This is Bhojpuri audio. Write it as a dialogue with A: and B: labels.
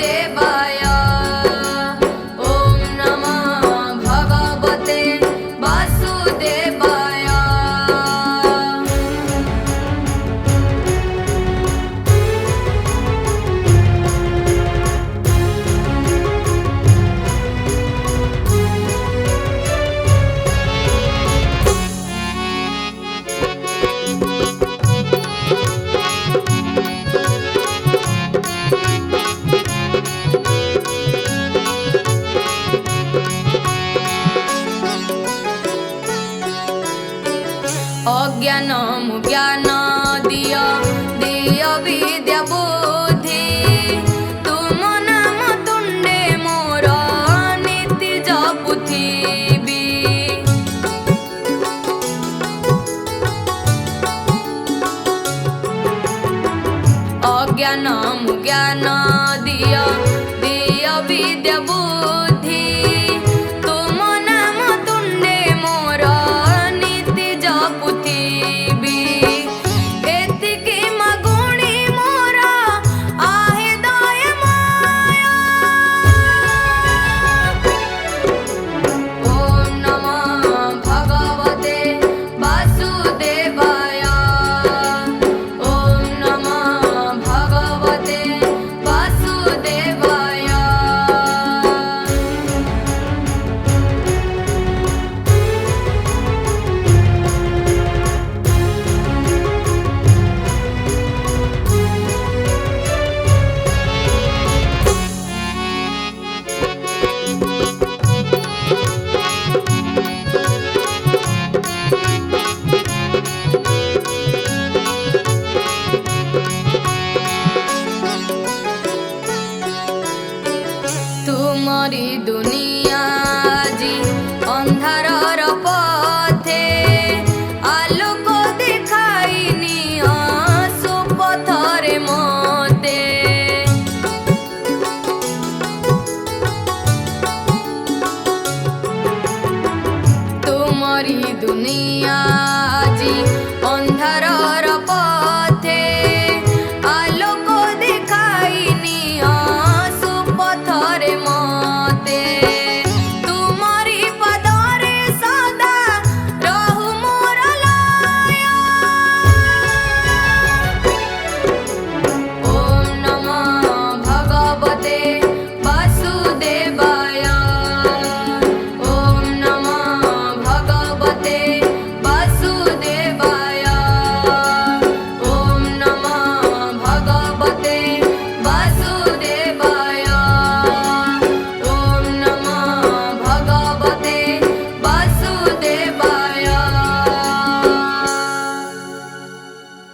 A: वासुदेवाय। ओम नमः भगवते वासुदेवाय। अज्ञान ज्ञान दिय दिय विद्या बुद्धि। तुम नाम तुंडे मोर नीति जपुथिबी। अज्ञान ज्ञान दिय दिय विद्या बुद्धि। तुम नाम तुंडे मोर नीति जपुथिबी। एतिकी मगुणी मोर आहे दय माया। ओम नमः भगवते वासुदेवाय। ओम नमः भगवते वासुदेवाय। तुम्हारी दुनिया जी अंधार